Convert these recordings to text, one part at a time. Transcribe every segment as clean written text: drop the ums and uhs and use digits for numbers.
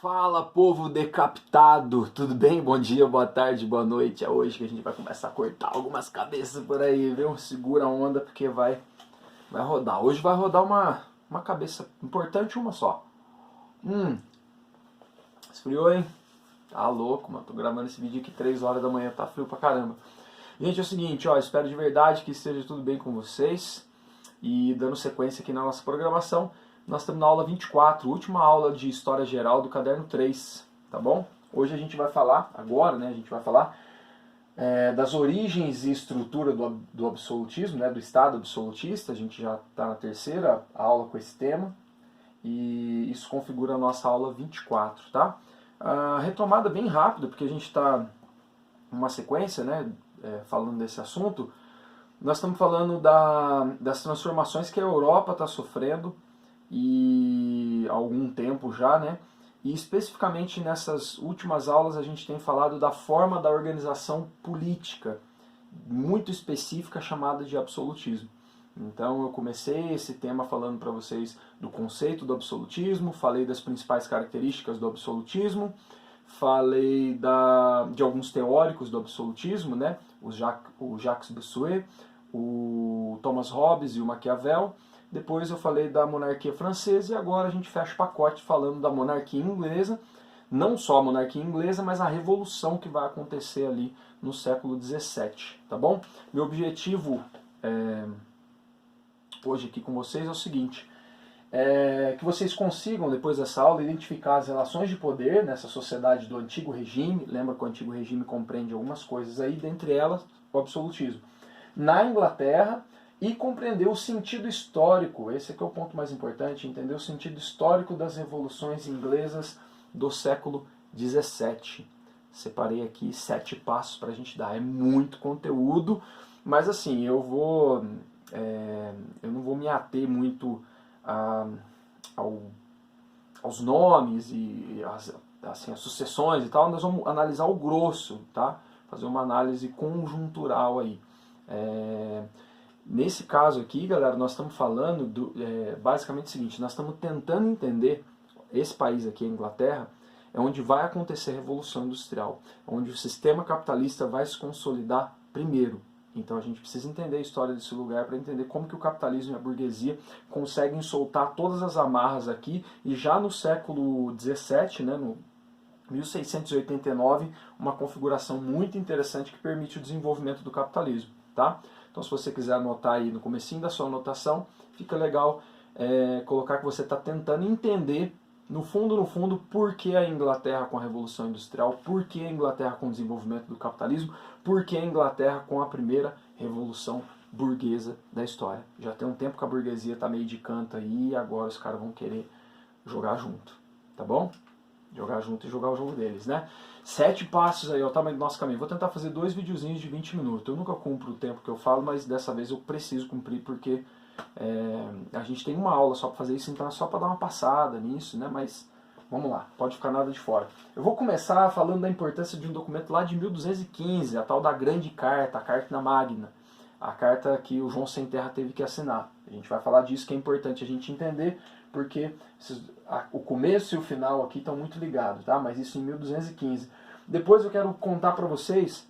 Fala, povo decapitado, tudo bem? Bom dia, boa tarde, boa noite. É hoje que a gente vai começar a cortar algumas cabeças por aí, viu? Segura a onda porque vai rodar. Hoje vai rodar uma cabeça importante, uma só. Esfriou, hein? Tá louco, mano. Tô gravando esse vídeo aqui 3 horas da manhã, tá frio pra caramba. Gente, é o seguinte, ó, espero de verdade que esteja tudo bem com vocês. E dando sequência aqui na nossa programação, nós estamos na aula 24, última aula de História Geral do Caderno 3, tá bom? Hoje a gente vai falar, agora, né, a gente vai falar das origens e estrutura do absolutismo, né, do Estado absolutista. A gente já está na terceira aula com esse tema e isso configura a nossa aula 24, tá? Retomada bem rápida, porque a gente está numa sequência, né, falando desse assunto. Nós estamos falando das transformações que a Europa está sofrendo e há algum tempo já, né? E especificamente nessas últimas aulas a gente tem falado da forma da organização política, muito específica, chamada de absolutismo. Então eu comecei esse tema falando para vocês do conceito do absolutismo, falei das principais características do absolutismo, falei de alguns teóricos do absolutismo, né? O Jacques Bossuet, o Thomas Hobbes e o Maquiavel. Depois eu falei da monarquia francesa e agora a gente fecha o pacote falando da monarquia inglesa. Não só a monarquia inglesa, mas a revolução que vai acontecer ali no século XVII, tá bom? Meu objetivo hoje aqui com vocês é o seguinte: que vocês consigam, depois dessa aula, identificar as relações de poder nessa sociedade do antigo regime. Lembra que o antigo regime compreende algumas coisas aí, dentre elas o absolutismo. Na Inglaterra, e compreender o sentido histórico, esse aqui é o ponto mais importante, entender o sentido histórico das revoluções inglesas do século XVII. Separei aqui 7 passos para a gente dar, é muito conteúdo, mas assim, eu não vou me ater muito aos nomes e as sucessões e tal. Nós vamos analisar o grosso, tá? Fazer uma análise conjuntural aí. Nesse caso aqui, galera, nós estamos falando basicamente o seguinte: nós estamos tentando entender esse país aqui, a Inglaterra, é onde vai acontecer a Revolução Industrial, onde o sistema capitalista vai se consolidar primeiro. Então a gente precisa entender a história desse lugar para entender como que o capitalismo e a burguesia conseguem soltar todas as amarras aqui, e já no século XVII, né, no 1689, uma configuração muito interessante que permite o desenvolvimento do capitalismo, tá? Então se você quiser anotar aí no comecinho da sua anotação, fica legal colocar que você está tentando entender, no fundo, por que a Inglaterra com a Revolução Industrial, por que a Inglaterra com o desenvolvimento do capitalismo, por que a Inglaterra com a primeira Revolução Burguesa da história. Já tem um tempo que a burguesia está meio de canto aí, e agora os caras vão querer jogar junto, tá bom? Jogar junto e jogar o jogo deles, né? 7 passos aí, ó, o tamanho do nosso caminho. Vou tentar fazer 2 videozinhos de 20 minutos. Eu nunca cumpro o tempo que eu falo, mas dessa vez eu preciso cumprir porque a gente tem uma aula só para fazer isso, então é só para dar uma passada nisso, né? Mas vamos lá, pode ficar nada de fora. Eu vou começar falando da importância de um documento lá de 1215, a tal da Grande Carta, a Carta Magna, a carta que o João Sem Terra teve que assinar. A gente vai falar disso, que é importante a gente entender, porque o começo e o final aqui estão muito ligados, tá? Mas isso em 1215. Depois eu quero contar para vocês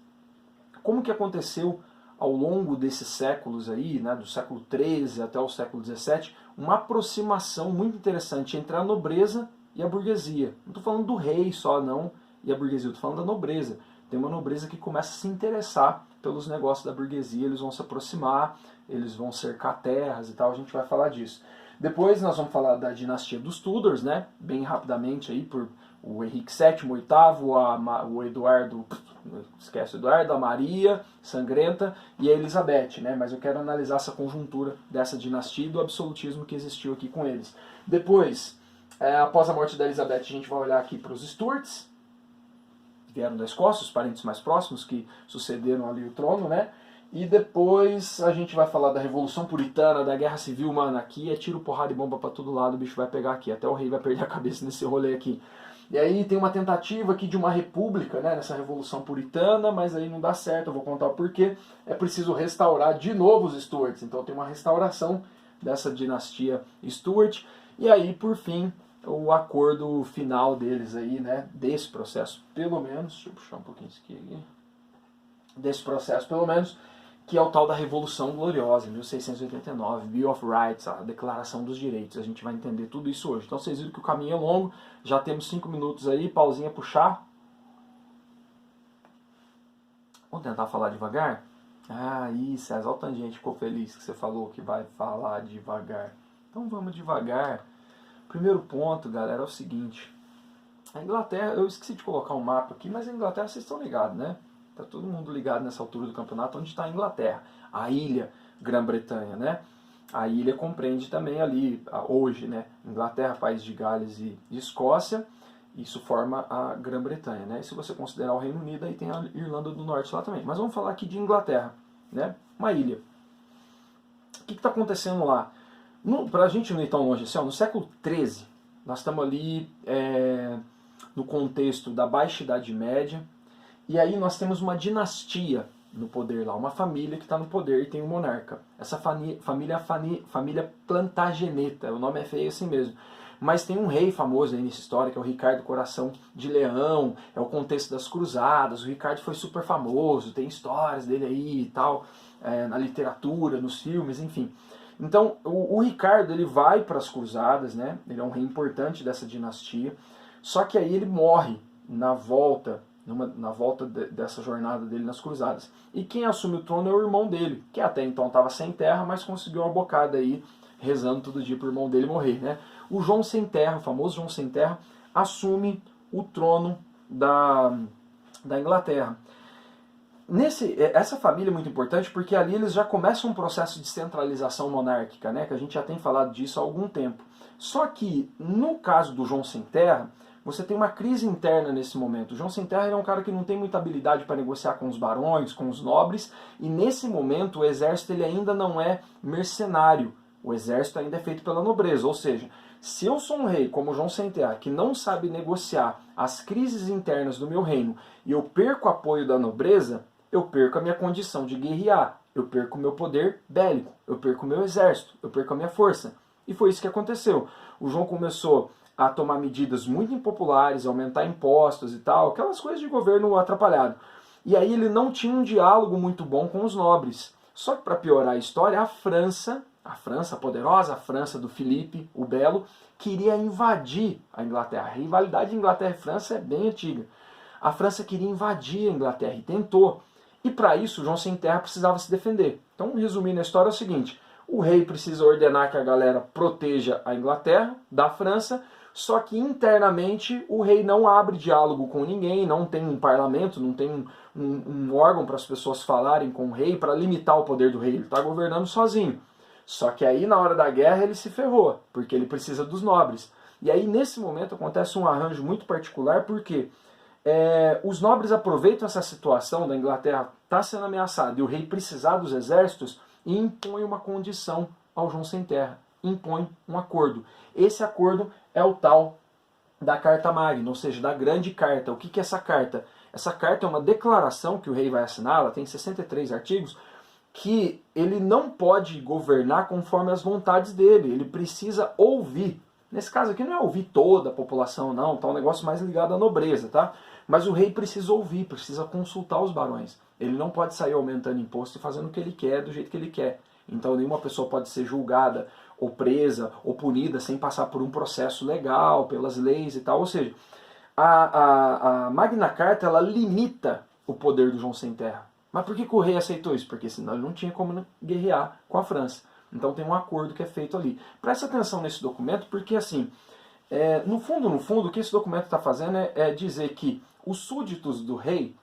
como que aconteceu ao longo desses séculos aí, né, do século XIII até o século XVII, uma aproximação muito interessante entre a nobreza e a burguesia. Não estou falando do rei só, não, e a burguesia, estou falando da nobreza. Tem uma nobreza que começa a se interessar pelos negócios da burguesia, eles vão se aproximar, eles vão cercar terras e tal, a gente vai falar disso. Depois nós vamos falar da dinastia dos Tudors, né, bem rapidamente aí, por o Henrique VII, VIII, o Eduardo, esquece o Eduardo, a Maria Sangrenta e a Elizabeth, né, mas eu quero analisar essa conjuntura dessa dinastia e do absolutismo que existiu aqui com eles. Depois, após a morte da Elizabeth, a gente vai olhar aqui para os Stuarts, que vieram da Escócia, os parentes mais próximos que sucederam ali o trono, né? E depois a gente vai falar da Revolução Puritana, da Guerra Civil, mano, aqui é tiro, porrada e bomba pra todo lado, o bicho vai pegar aqui, até o rei vai perder a cabeça nesse rolê aqui. E aí tem uma tentativa aqui de uma república, né, nessa Revolução Puritana, mas aí não dá certo, eu vou contar o porquê. É preciso restaurar de novo os Stuarts, então tem uma restauração dessa dinastia Stuart. E aí, por fim, o acordo final deles aí, né, desse processo, pelo menos, deixa eu puxar um pouquinho isso aqui, desse processo, pelo menos, que é o tal da Revolução Gloriosa, 1689, Bill of Rights, a Declaração dos Direitos. A gente vai entender tudo isso hoje. Então vocês viram que o caminho é longo, já temos 5 minutos aí, pausinha puxar. Vamos tentar falar devagar? Ah, isso, César, olha o tanto de gente ficou feliz que você falou que vai falar devagar. Então vamos devagar. Primeiro ponto, galera, é o seguinte. A Inglaterra, eu esqueci de colocar um mapa aqui, mas a Inglaterra vocês estão ligados, né? Tá todo mundo ligado nessa altura do campeonato onde está a Inglaterra, a ilha Grã-Bretanha, né? A ilha compreende também ali, hoje, né? Inglaterra, País de Gales e Escócia, isso forma a Grã-Bretanha, né? E se você considerar o Reino Unido, aí tem a Irlanda do Norte lá também. Mas vamos falar aqui de Inglaterra, né? Uma ilha. O que está acontecendo lá? Para a gente não ir tão longe assim, no século XIII, nós estamos ali no contexto da Baixa Idade Média, e aí nós temos uma dinastia no poder lá, uma família que está no poder e tem um monarca. Essa família é a família Plantageneta, o nome é feio assim mesmo. Mas tem um rei famoso aí nessa história, que é o Ricardo Coração de Leão, é o contexto das cruzadas, o Ricardo foi super famoso, tem histórias dele aí e tal, na literatura, nos filmes, enfim. Então, o Ricardo, ele vai para as cruzadas, né? Ele é um rei importante dessa dinastia, só que aí ele morre na volta dessa jornada dele nas cruzadas. E quem assume o trono é o irmão dele, que até então estava sem terra, mas conseguiu uma bocada aí, rezando todo dia para o irmão dele morrer, né? O João Sem Terra, o famoso João Sem Terra, assume o trono da Inglaterra. Essa família é muito importante porque ali eles já começam um processo de centralização monárquica, né? Que a gente já tem falado disso há algum tempo. Só que, no caso do João Sem Terra, você tem uma crise interna nesse momento. O João Sem Terra é um cara que não tem muita habilidade para negociar com os barões, com os nobres, e nesse momento o exército ele ainda não é mercenário. O exército ainda é feito pela nobreza, ou seja, se eu sou um rei como João Sem Terra, que não sabe negociar as crises internas do meu reino, e eu perco o apoio da nobreza, eu perco a minha condição de guerrear, eu perco o meu poder bélico, eu perco o meu exército, eu perco a minha força. E foi isso que aconteceu. O João começou a tomar medidas muito impopulares, aumentar impostos e tal, aquelas coisas de governo atrapalhado. E aí ele não tinha um diálogo muito bom com os nobres. Só que para piorar a história, a França, a poderosa França do Filipe, o Belo, queria invadir a Inglaterra. A rivalidade Inglaterra e França é bem antiga. A França queria invadir a Inglaterra e tentou. E para isso, João Sem Terra precisava se defender. Então, resumindo a história, é o seguinte: o rei precisa ordenar que a galera proteja a Inglaterra da França, só que internamente o rei não abre diálogo com ninguém, não tem um parlamento, não tem um órgão para as pessoas falarem com o rei, para limitar o poder do rei. Ele está governando sozinho. Só que aí, na hora da guerra, ele se ferrou, porque ele precisa dos nobres. E aí, nesse momento, acontece um arranjo muito particular, porque os nobres aproveitam essa situação da Inglaterra estar sendo ameaçada e o rei precisar dos exércitos e impõe uma condição ao João Sem Terra. Impõe um acordo. Esse acordo é o tal da Carta Magna, ou seja, da Grande Carta. O que é essa carta? Essa carta é uma declaração que o rei vai assinar, ela tem 63 artigos, que ele não pode governar conforme as vontades dele, ele precisa ouvir. Nesse caso aqui não é ouvir toda a população, não, tá um negócio mais ligado à nobreza, tá? Mas o rei precisa ouvir, precisa consultar os barões. Ele não pode sair aumentando imposto e fazendo o que ele quer, do jeito que ele quer. Então nenhuma pessoa pode ser julgada, ou presa, ou punida, sem passar por um processo legal, pelas leis e tal. Ou seja, a Magna Carta, ela limita o poder do João Sem Terra. Mas por que o rei aceitou isso? Porque senão ele não tinha como guerrear com a França. Então tem um acordo que é feito ali. Presta atenção nesse documento, porque assim, no fundo, o que esse documento está fazendo é dizer que os súditos do rei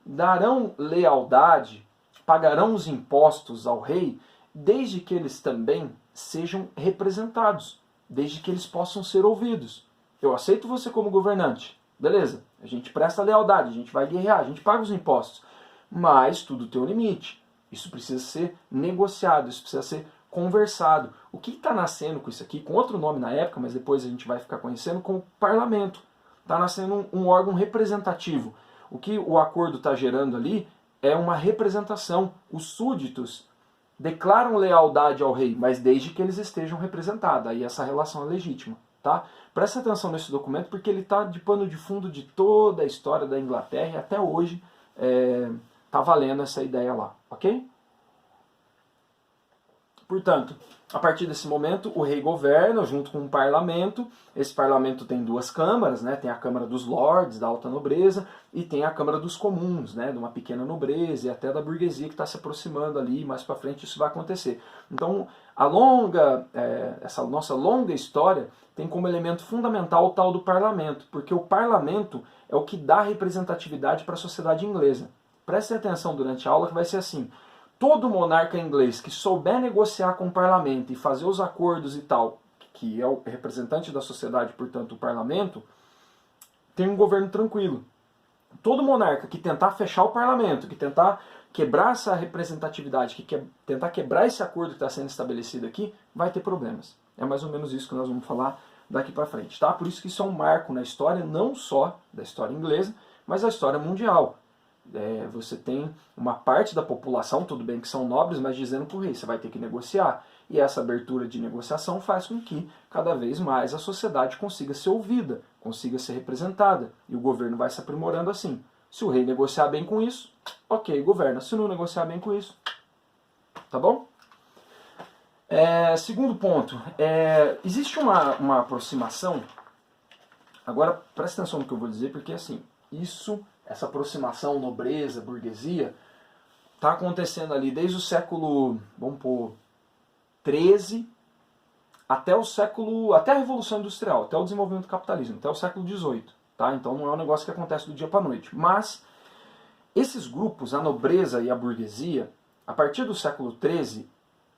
darão lealdade, pagarão os impostos ao rei, desde que eles também sejam representados, desde que eles possam ser ouvidos. Eu aceito você como governante, beleza, a gente presta lealdade, a gente vai guerrear, a gente paga os impostos, mas tudo tem um limite. Isso precisa ser negociado, isso precisa ser conversado. O que está nascendo com isso aqui, com outro nome na época, mas depois a gente vai ficar conhecendo como parlamento. Está nascendo um órgão representativo. O que o acordo está gerando ali é uma representação. Os súditos declaram lealdade ao rei, mas desde que eles estejam representados. Aí essa relação é legítima. Tá? Presta atenção nesse documento porque ele está de pano de fundo de toda a história da Inglaterra e até hoje está valendo essa ideia lá, ok? Portanto, a partir desse momento, o rei governa junto com um parlamento. Esse parlamento tem duas câmaras, né? Tem a Câmara dos Lords, da alta nobreza, e tem a Câmara dos Comuns, né? De uma pequena nobreza e até da burguesia que está se aproximando ali, mais para frente isso vai acontecer. Então, essa nossa longa história tem como elemento fundamental o tal do parlamento, porque o parlamento é o que dá representatividade para a sociedade inglesa. Prestem atenção durante a aula que vai ser assim. Todo monarca inglês que souber negociar com o parlamento e fazer os acordos e tal, que é o representante da sociedade, portanto o parlamento, tem um governo tranquilo. Todo monarca que tentar fechar o parlamento, que tentar quebrar essa representatividade, que tentar quebrar esse acordo que está sendo estabelecido aqui, vai ter problemas. É mais ou menos isso que nós vamos falar daqui para frente, tá? Por isso que isso é um marco na história, não só da história inglesa, mas da história mundial. Você tem uma parte da população, tudo bem que são nobres, mas dizendo para o rei, você vai ter que negociar. E essa abertura de negociação faz com que cada vez mais a sociedade consiga ser ouvida, consiga ser representada. E o governo vai se aprimorando assim. Se o rei negociar bem com isso, ok, governa. Se não negociar bem com isso, tá bom? Segundo ponto, existe uma aproximação. Agora, presta atenção no que eu vou dizer, porque assim, essa aproximação nobreza, burguesia, está acontecendo ali desde o século, vamos pôr, 13 até a Revolução Industrial, até o desenvolvimento do capitalismo, até o século 18. Tá? Então não é um negócio que acontece do dia para a noite. Mas esses grupos, a nobreza e a burguesia, a partir do século 13,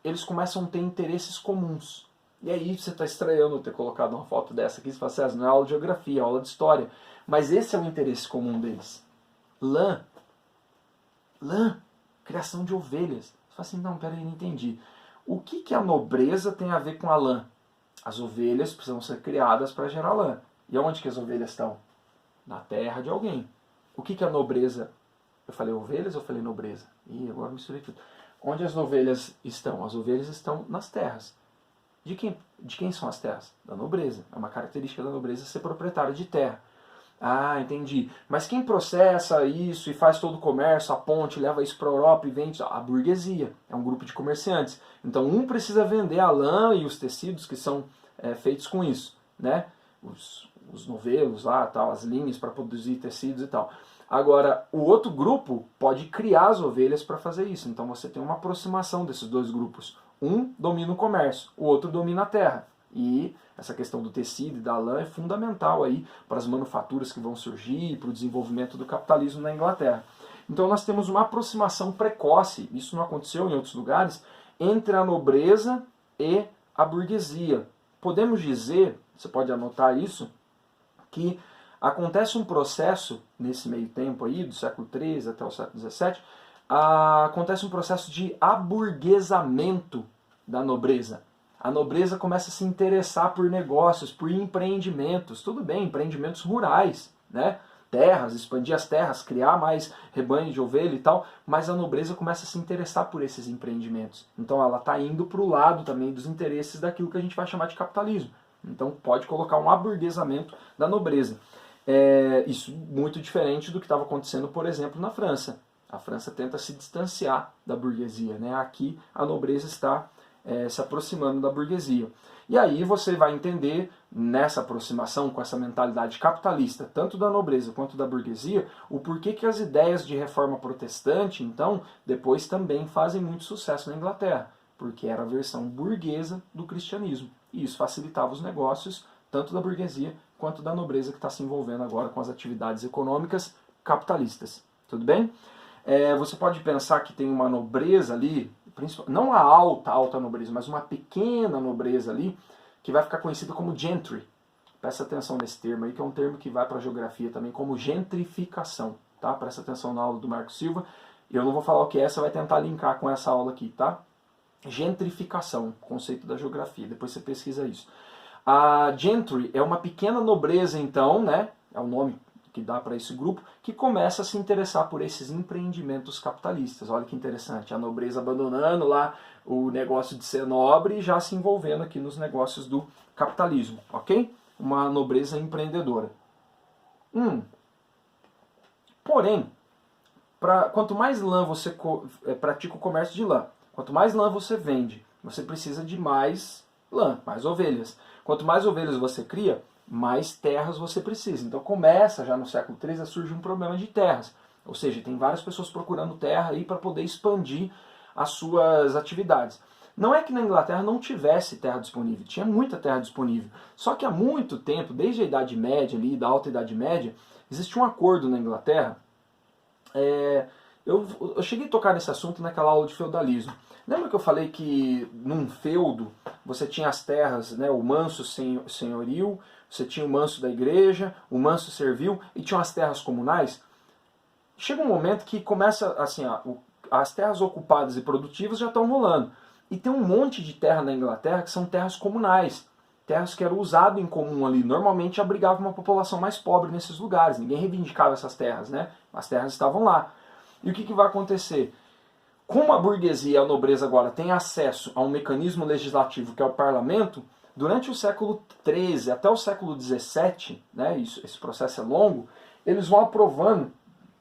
eles começam a ter interesses comuns. E aí você está estranhando ter colocado uma foto dessa aqui, você fala assim, não é aula de geografia, é aula de história. Mas esse é o interesse comum deles. Lã, criação de ovelhas. Você fala assim, não, peraí, não entendi. O que a nobreza tem a ver com a lã? As ovelhas precisam ser criadas para gerar lã. E onde que as ovelhas estão? Na terra de alguém. O que a nobreza... Eu falei ovelhas ou eu falei nobreza? Ih, agora misturei tudo. Onde as ovelhas estão? As ovelhas estão nas terras. De quem são as terras? Da nobreza. É uma característica da nobreza ser proprietário de terra. Ah, entendi. Mas quem processa isso e faz todo o comércio, a ponte, leva isso para a Europa e vende? A burguesia. É um grupo de comerciantes. Então um precisa vender a lã e os tecidos que são feitos com isso, né? Os novelos lá, tal, as linhas para produzir tecidos e tal. Agora, o outro grupo pode criar as ovelhas para fazer isso. Então você tem uma aproximação desses dois grupos. Um domina o comércio, o outro domina a terra. E essa questão do tecido e da lã é fundamental aí para as manufaturas que vão surgir, para o desenvolvimento do capitalismo na Inglaterra. Então nós temos uma aproximação precoce, isso não aconteceu em outros lugares, entre a nobreza e a burguesia. Podemos dizer, você pode anotar isso, que acontece um processo, nesse meio tempo aí, do século XIII até o século XVII, acontece um processo de aburguesamento da nobreza. A nobreza começa a se interessar por negócios, por empreendimentos. Tudo bem, empreendimentos rurais, né? Terras, expandir as terras, criar mais rebanho de ovelha e tal, mas a nobreza começa a se interessar por esses empreendimentos. Então ela está indo para o lado também dos interesses daquilo que a gente vai chamar de capitalismo. Então pode colocar um aburguesamento da nobreza. Isso muito diferente do que estava acontecendo, por exemplo, na França. A França tenta se distanciar da burguesia, né? Aqui a nobreza está se aproximando da burguesia. E aí você vai entender, nessa aproximação, com essa mentalidade capitalista, tanto da nobreza quanto da burguesia, o porquê que as ideias de reforma protestante, então, depois também fazem muito sucesso na Inglaterra, porque era a versão burguesa do cristianismo. E isso facilitava os negócios, tanto da burguesia quanto da nobreza que está se envolvendo agora com as atividades econômicas capitalistas. Tudo bem? Você pode pensar que tem uma nobreza ali, não a alta nobreza, mas uma pequena nobreza ali, que vai ficar conhecida como gentry. Presta atenção nesse termo aí, que é um termo que vai para a geografia também, como gentrificação. Tá? Presta atenção na aula do Marco Silva. Eu não vou falar o que é, você vai tentar linkar com essa aula aqui, tá? Gentrificação, conceito da geografia, depois você pesquisa isso. A gentry é uma pequena nobreza, então, né? É o nome que dá para esse grupo, que começa a se interessar por esses empreendimentos capitalistas. Olha que interessante, a nobreza abandonando lá o negócio de ser nobre e já se envolvendo aqui nos negócios do capitalismo, ok? Uma nobreza empreendedora. Porém, quanto mais lã você pratica o comércio de lã, quanto mais lã você vende, você precisa de mais lã, mais ovelhas. Quanto mais ovelhas você cria, mais terras você precisa. Então começa já no século XIII a surgir um problema de terras. Ou seja, tem várias pessoas procurando terra aí para poder expandir as suas atividades. Não é que na Inglaterra não tivesse terra disponível, tinha muita terra disponível. Só que há muito tempo, desde a Idade Média, ali, da Alta Idade Média, existe um acordo na Inglaterra. Eu cheguei a tocar nesse assunto naquela aula de feudalismo. Lembra que eu falei que num feudo você tinha as terras, né, o manso senhorio, você tinha o manso da igreja, o manso servil e tinham as terras comunais? Chega um momento que começa assim, as terras ocupadas e produtivas já estão rolando. E tem um monte de terra na Inglaterra que são terras comunais. Terras que eram usadas em comum ali. Normalmente abrigava uma população mais pobre nesses lugares. Ninguém reivindicava essas terras, né? As terras estavam lá. E o que vai acontecer? Como a burguesia e a nobreza agora têm acesso a um mecanismo legislativo que é o parlamento, durante o século XIII até o século XVII, né, esse processo é longo, eles vão aprovando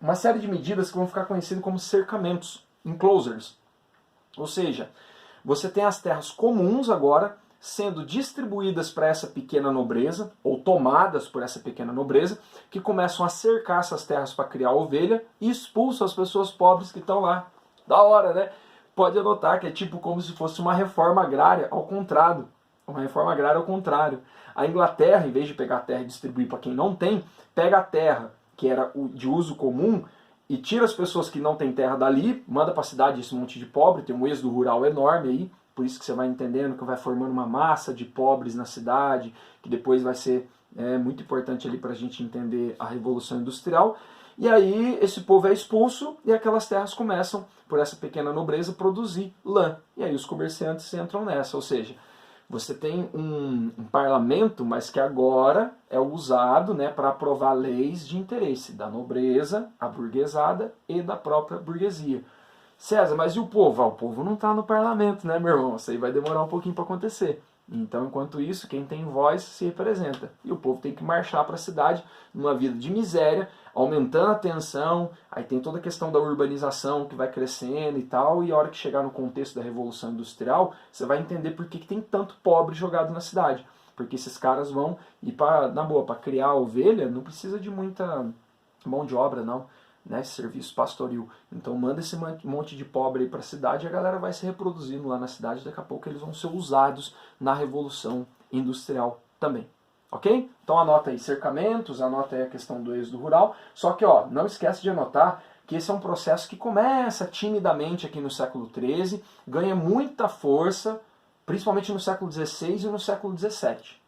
uma série de medidas que vão ficar conhecidas como cercamentos, enclosures. Ou seja, você tem as terras comuns agora sendo distribuídas para essa pequena nobreza, ou tomadas por essa pequena nobreza, que começam a cercar essas terras para criar ovelha e expulsam as pessoas pobres que estão lá. Da hora, né? Pode anotar que é tipo como se fosse uma reforma agrária ao contrário. Uma reforma agrária ao contrário. A Inglaterra, em vez de pegar a terra e distribuir para quem não tem, pega a terra que era de uso comum e tira as pessoas que não têm terra dali, manda para a cidade esse monte de pobre, tem um êxodo rural enorme aí, por isso que você vai entendendo que vai formando uma massa de pobres na cidade, que depois vai ser muito importante ali para a gente entender a Revolução Industrial. E aí esse povo é expulso e aquelas terras começam, por essa pequena nobreza, a produzir lã. E aí os comerciantes entram nessa, ou seja, você tem um parlamento, mas que agora é usado, né, para aprovar leis de interesse da nobreza, a burguesada e da própria burguesia. César, mas e o povo? O povo não está no parlamento, né, meu irmão? Isso aí vai demorar um pouquinho para acontecer. Então, enquanto isso, quem tem voz se representa. E o povo tem que marchar para a cidade numa vida de miséria, aumentando a tensão, aí tem toda a questão da urbanização que vai crescendo e tal, e a hora que chegar no contexto da Revolução Industrial, você vai entender por que tem tanto pobre jogado na cidade. Porque esses caras vão ir na boa, para criar ovelha, não precisa de muita mão de obra, não. Né, serviço pastoril. Então manda esse monte de pobre aí para a cidade e a galera vai se reproduzindo lá na cidade. Daqui a pouco eles vão ser usados na Revolução Industrial também. Ok? Então anota aí cercamentos, anota aí a questão do êxodo rural. Só que não esquece de anotar que esse é um processo que começa timidamente aqui no século XIII, ganha muita força, principalmente no século XVI e no século XVII.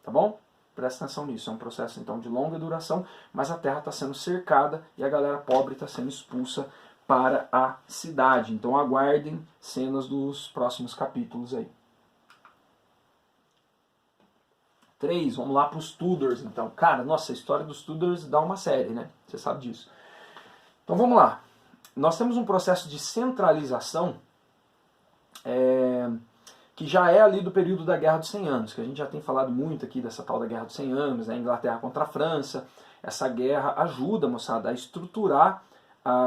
Tá bom? Presta atenção nisso, é um processo então de longa duração, mas a terra está sendo cercada e a galera pobre está sendo expulsa para a cidade. Então aguardem cenas dos próximos capítulos aí. 3, vamos lá para os Tudors então. Cara, nossa, a história dos Tudors dá uma série, né? Você sabe disso. Então vamos lá. Nós temos um processo de centralização que já é ali do período da Guerra dos 100 Anos, que a gente já tem falado muito aqui dessa tal da Guerra dos 100 Anos, a Inglaterra contra a França. Essa guerra ajuda, moçada, a estruturar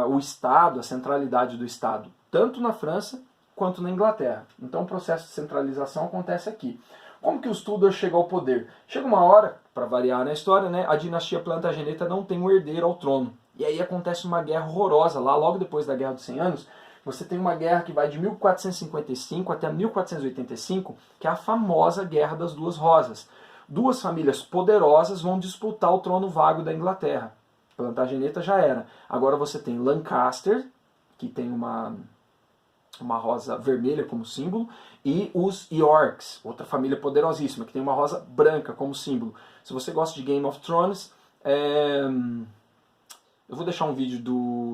o Estado, a centralidade do Estado, tanto na França quanto na Inglaterra. Então o processo de centralização acontece aqui. Como que os Tudors chegam ao poder? Chega uma hora, para variar na história, né, a dinastia Plantageneta não tem um herdeiro ao trono. E aí acontece uma guerra horrorosa, lá logo depois da Guerra dos 100 Anos, você tem uma guerra que vai de 1455 até 1485, que é a famosa Guerra das Duas Rosas. Duas famílias poderosas vão disputar o trono vago da Inglaterra. Plantageneta já era. Agora você tem Lancaster, que tem uma rosa vermelha como símbolo, e os Yorks, outra família poderosíssima, que tem uma rosa branca como símbolo. Se você gosta de Game of Thrones, eu vou deixar um vídeo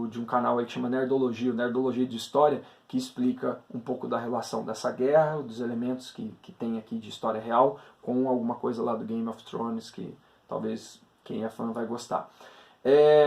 de um canal aí que chama Nerdologia, o Nerdologia de História, que explica um pouco da relação dessa guerra, dos elementos que tem aqui de história real, com alguma coisa lá do Game of Thrones que talvez quem é fã vai gostar.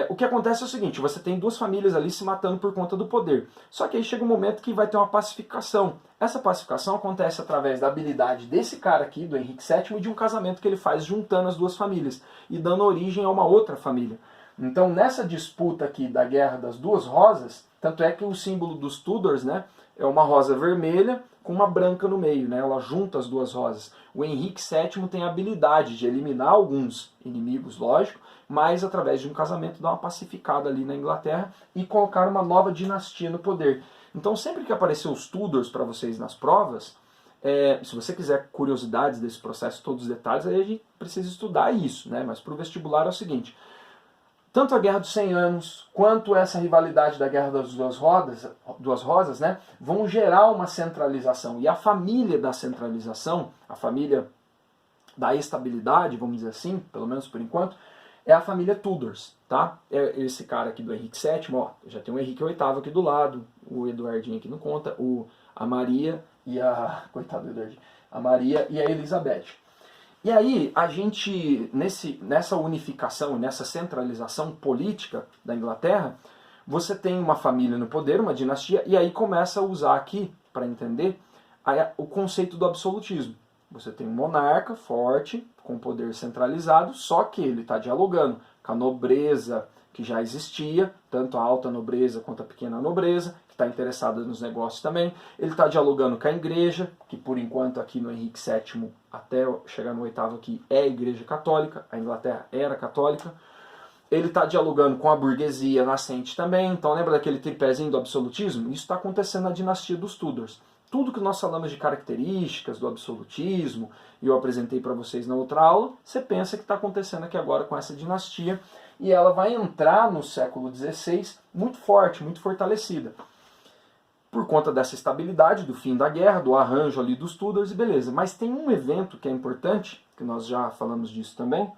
O que acontece é o seguinte, você tem duas famílias ali se matando por conta do poder. Só que aí chega um momento que vai ter uma pacificação. Essa pacificação acontece através da habilidade desse cara aqui, do Henrique VII, e de um casamento que ele faz juntando as duas famílias e dando origem a uma outra família. Então, nessa disputa aqui da Guerra das Duas Rosas, tanto é que o símbolo dos Tudors, né, é uma rosa vermelha com uma branca no meio, né, ela junta as duas rosas. O Henrique VII tem a habilidade de eliminar alguns inimigos, lógico, mas através de um casamento dar uma pacificada ali na Inglaterra e colocar uma nova dinastia no poder. Então, sempre que aparecer os Tudors para vocês nas provas, se você quiser curiosidades desse processo, todos os detalhes, aí a gente precisa estudar isso, né? Mas para o vestibular é o seguinte, tanto a Guerra dos 100 Anos, quanto essa rivalidade da Guerra das Duas Rosas, né, vão gerar uma centralização. E a família da centralização, a família da estabilidade, vamos dizer assim, pelo menos por enquanto, é a família Tudors, tá? É esse cara aqui do Henrique VII, ó, já tem o Henrique VIII aqui do lado, o Eduardinho aqui não conta, a Maria e a... coitado do Eduardinho. A Maria e a Elizabeth. E aí, a gente, nessa unificação, nessa centralização política da Inglaterra, você tem uma família no poder, uma dinastia, e aí começa a usar aqui, para entender, o conceito do absolutismo. Você tem um monarca forte, com poder centralizado, só que ele está dialogando com a nobreza que já existia, tanto a alta nobreza quanto a pequena nobreza, que está interessada nos negócios também. Ele está dialogando com a igreja, que por enquanto aqui no Henrique VII, até chegar no oitavo aqui, é a igreja católica, a Inglaterra era católica. Ele está dialogando com a burguesia nascente também, então lembra daquele tripézinho do absolutismo? Isso está acontecendo na dinastia dos Tudors. Tudo que nós falamos de características do absolutismo, e eu apresentei para vocês na outra aula, você pensa que está acontecendo aqui agora com essa dinastia, e ela vai entrar no século XVI muito forte, muito fortalecida. Por conta dessa estabilidade, do fim da guerra, do arranjo ali dos Tudors, e beleza. Mas tem um evento que é importante, que nós já falamos disso também,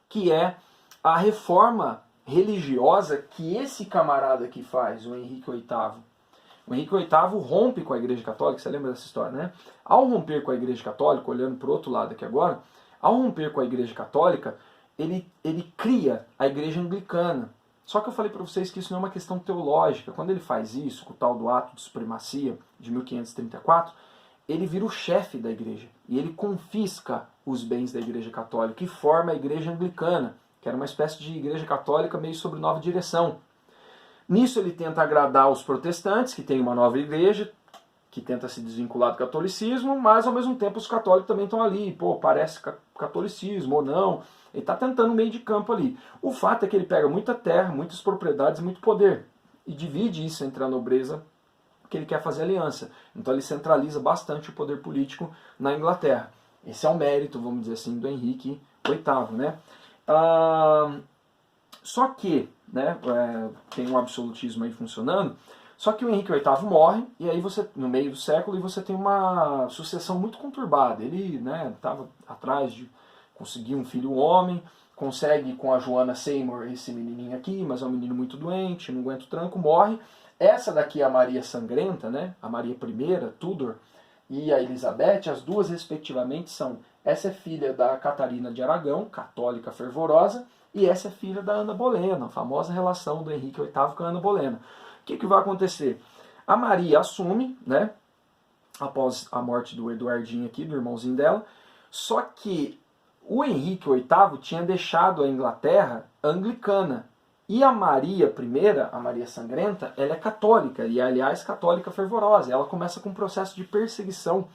que é a reforma religiosa que esse camarada aqui faz, o Henrique VIII. O Henrique VIII rompe com a Igreja Católica, você lembra dessa história, né? Ao romper com a Igreja Católica, olhando para o outro lado aqui agora, ao romper com a Igreja Católica, ele cria a Igreja Anglicana. Só que eu falei para vocês que isso não é uma questão teológica. Quando ele faz isso, com o tal do Ato de Supremacia de 1534, ele vira o chefe da igreja. E ele confisca os bens da Igreja Católica e forma a Igreja Anglicana, que era uma espécie de Igreja Católica meio sob nova direção. Nisso ele tenta agradar os protestantes, que tem uma nova igreja, que tenta se desvincular do catolicismo, mas ao mesmo tempo os católicos também estão ali, pô, parece catolicismo ou não. Ele está tentando meio de campo ali. O fato é que ele pega muita terra, muitas propriedades e muito poder, e divide isso entre a nobreza que ele quer fazer aliança. Então ele centraliza bastante o poder político na Inglaterra. Esse é o mérito, vamos dizer assim, do Henrique VIII, né? Só que, né, tem um absolutismo aí funcionando, só que o Henrique VIII morre, e aí você, no meio do século, e você tem uma sucessão muito conturbada. Ele, né, estava atrás de conseguir um filho homem, consegue com a Joana Seymour esse menininho aqui, mas é um menino muito doente, não aguenta o tranco, morre. Essa daqui é a Maria Sangrenta, né, a Maria I, Tudor, e a Elizabeth, as duas respectivamente são, essa é filha da Catarina de Aragão, católica fervorosa, e essa é filha da Ana Bolena, a famosa relação do Henrique VIII com a Ana Bolena. O que vai acontecer? A Maria assume, né, após a morte do Eduardinho aqui, do irmãozinho dela, só que o Henrique VIII tinha deixado a Inglaterra anglicana. E a Maria I, a Maria Sangrenta, ela é católica, e aliás católica fervorosa. Ela começa com um processo de perseguição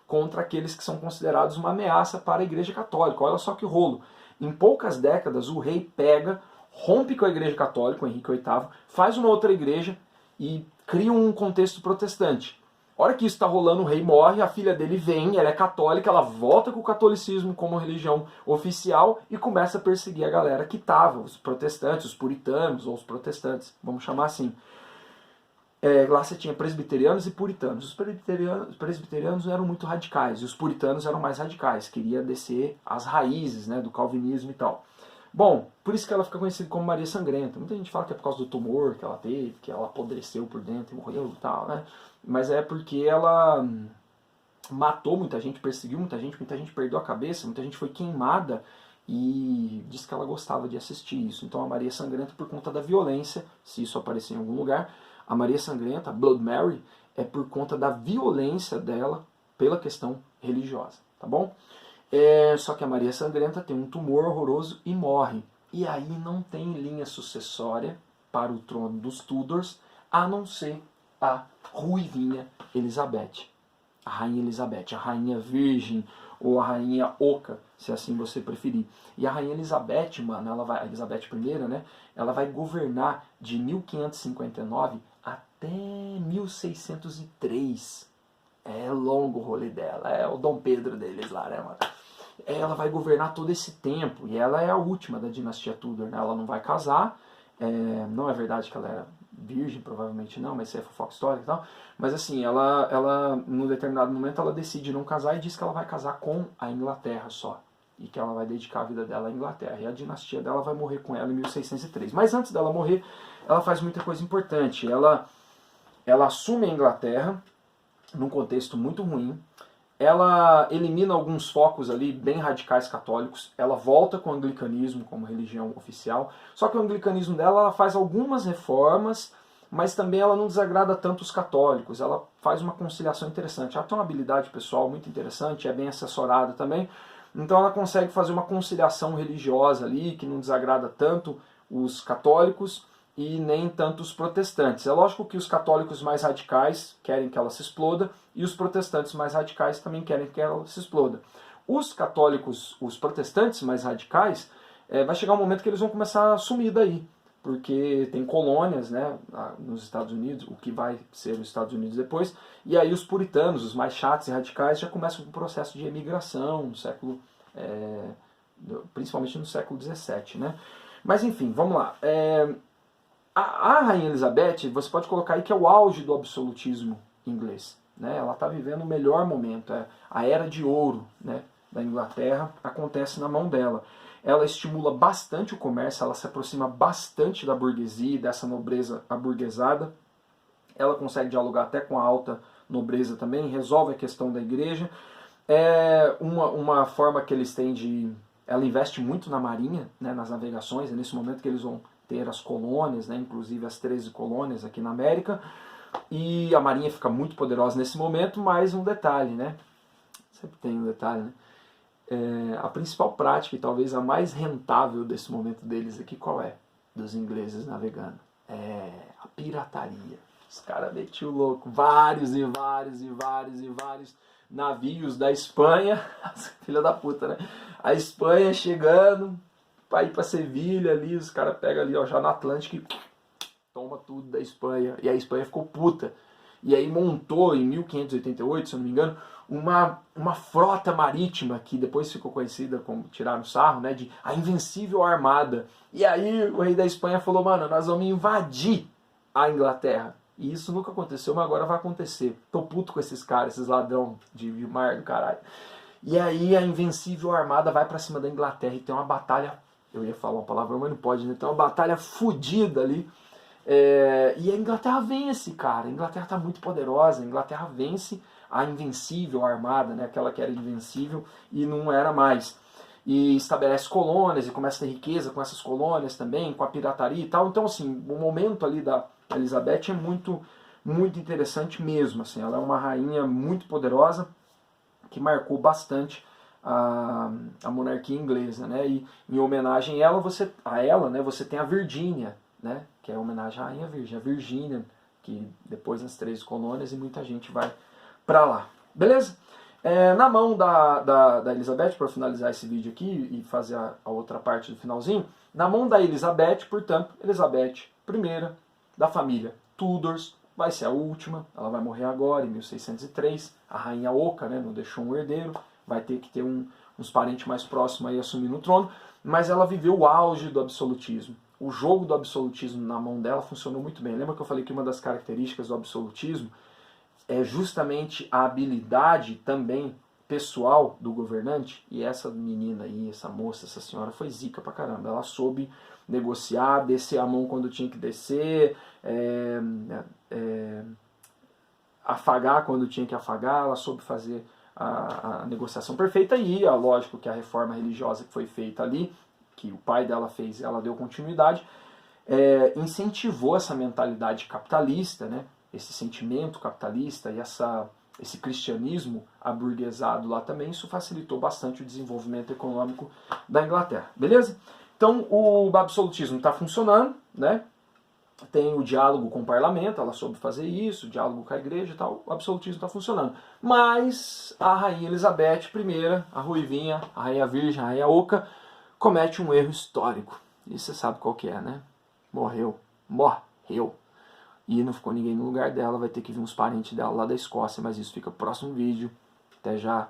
contra aqueles que são considerados uma ameaça para a Igreja Católica. Olha só que rolo. Em poucas décadas, o rei pega, rompe com a Igreja Católica, o Henrique VIII, faz uma outra igreja e cria um contexto protestante. A hora que isso está rolando, o rei morre, a filha dele vem, ela é católica, ela volta com o catolicismo como religião oficial e começa a perseguir a galera que estava, os protestantes, os puritanos, ou os protestantes, vamos chamar assim. Lá você tinha presbiterianos e puritanos. Os presbiterianos eram muito radicais, e os puritanos eram mais radicais, queria descer as raízes, né, do calvinismo e tal. Bom, por isso que ela fica conhecida como Maria Sangrenta. Muita gente fala que é por causa do tumor que ela teve, que ela apodreceu por dentro e morreu e tal, né? Mas é porque ela matou muita gente, perseguiu muita gente perdeu a cabeça, muita gente foi queimada e diz que ela gostava de assistir isso. Então a Maria Sangrenta, por conta da violência, se isso aparecer em algum lugar, a Maria Sangrenta, a Blood Mary, é por conta da violência dela pela questão religiosa, tá bom? Só que a Maria Sangrenta tem um tumor horroroso e morre. E aí não tem linha sucessória para o trono dos Tudors, a não ser a ruivinha Elizabeth. A Rainha Elizabeth, a Rainha Virgem, ou a Rainha Oca, se assim você preferir. E a Rainha Elizabeth, mano, a Elizabeth I, né? Ela vai governar de 1559 até 1603. É longo o rolê dela, é o Dom Pedro deles lá, né, mano? Ela vai governar todo esse tempo, e ela é a última da dinastia Tudor, né? Ela não vai casar, não é verdade que ela era virgem, provavelmente não, mas isso é fofoca histórica e tal. Mas assim, ela, num determinado momento, ela decide não casar e diz que ela vai casar com a Inglaterra só. E que ela vai dedicar a vida dela à Inglaterra. E a dinastia dela vai morrer com ela em 1603. Mas antes dela morrer, ela faz muita coisa importante. Ela assume a Inglaterra num contexto muito ruim. Ela elimina alguns focos ali bem radicais católicos. Ela volta com o anglicanismo como religião oficial. Só que o anglicanismo dela, ela faz algumas reformas, mas também ela não desagrada tanto os católicos. Ela faz uma conciliação interessante. Ela tem uma habilidade pessoal muito interessante, é bem assessorada também. Então ela consegue fazer uma conciliação religiosa ali, que não desagrada tanto os católicos e nem tanto os protestantes. É lógico que os católicos mais radicais querem que ela se exploda e os protestantes mais radicais também querem que ela se exploda. Os católicos, os protestantes mais radicais, vai chegar um momento que eles vão começar a sumir daí, porque tem colônias, né, nos Estados Unidos, o que vai ser os Estados Unidos depois, e aí os puritanos, os mais chatos e radicais, já começam um processo de emigração no século, principalmente no século XVII, né? Mas enfim, vamos lá. A Rainha Elizabeth, você pode colocar aí que é o auge do absolutismo inglês, né? Ela está vivendo o melhor momento, a era de ouro, né, da Inglaterra acontece na mão dela. Ela estimula bastante o comércio, ela se aproxima bastante da burguesia, dessa nobreza aburguesada. Ela consegue dialogar até com a alta nobreza também, resolve a questão da igreja. Uma forma que eles têm de... Ela investe muito na marinha, né, nas navegações, é nesse momento que eles vão ter as colônias, né, inclusive as 13 colônias aqui na América. E a marinha fica muito poderosa nesse momento, mas um detalhe, né? Sempre tem um detalhe, né? A principal prática e talvez a mais rentável desse momento deles aqui, qual é? Dos ingleses navegando. A pirataria. Os caras metiam o louco. Vários e vários e vários e vários navios da Espanha. Filha da puta, né? A Espanha chegando para ir para Sevilha ali. Os caras pegam ali, ó, já no Atlântico e toma tudo da Espanha. E a Espanha ficou puta. E aí montou em 1588, se eu não me engano, uma frota marítima que depois ficou conhecida como, tiraram sarro, né, de a Invencível Armada. E aí o rei da Espanha falou, mano, nós vamos invadir a Inglaterra. E isso nunca aconteceu, mas agora vai acontecer. Tô puto com esses caras, esses ladrão de mar do caralho. E aí a Invencível Armada vai pra cima da Inglaterra e tem uma batalha, eu ia falar uma palavra, mas não pode, né? Tem uma batalha fodida ali. E a Inglaterra vence, cara. A Inglaterra está muito poderosa. A Inglaterra vence a Invencível Armada, né? Aquela que era invencível e não era mais. E estabelece colônias e começa a ter riqueza com essas colônias também, com a pirataria e tal. Então, assim, o momento ali da Elizabeth é muito, muito interessante mesmo. Assim, ela é uma rainha muito poderosa que marcou bastante a monarquia inglesa, né? E em homenagem a ela, você tem a Virgínia, né? Que é homenagem à Rainha Virgem, a Virgínia, que depois nas 13 colônias e muita gente vai para lá. Beleza? Na mão da Elizabeth, para finalizar esse vídeo aqui e fazer a outra parte do finalzinho, na mão da Elizabeth, portanto, Elizabeth I, da família Tudors, vai ser a última, ela vai morrer agora, em 1603, a Rainha Oca, né, não deixou um herdeiro, vai ter que ter uns parentes mais próximos aí assumindo o trono, mas ela viveu o auge do absolutismo. O jogo do absolutismo na mão dela funcionou muito bem. Lembra que eu falei que uma das características do absolutismo é justamente a habilidade também pessoal do governante? E essa menina aí, essa moça, essa senhora foi zica pra caramba. Ela soube negociar, descer a mão quando tinha que descer, afagar quando tinha que afagar, ela soube fazer a negociação perfeita, e lógico que a reforma religiosa que foi feita ali, que o pai dela fez e ela deu continuidade, incentivou essa mentalidade capitalista, né? Esse sentimento capitalista e esse cristianismo aburguesado lá também. Isso facilitou bastante o desenvolvimento econômico da Inglaterra, beleza? Então o absolutismo está funcionando, né? Tem o diálogo com o parlamento, ela soube fazer isso, o diálogo com a igreja e tal, o absolutismo está funcionando. Mas a rainha Elizabeth I, a ruivinha, a rainha virgem, a rainha oca, comete um erro histórico. E você sabe qual que é, né? Morreu. E não ficou ninguém no lugar dela, vai ter que vir uns parentes dela lá da Escócia, mas isso fica pro próximo vídeo. Até já!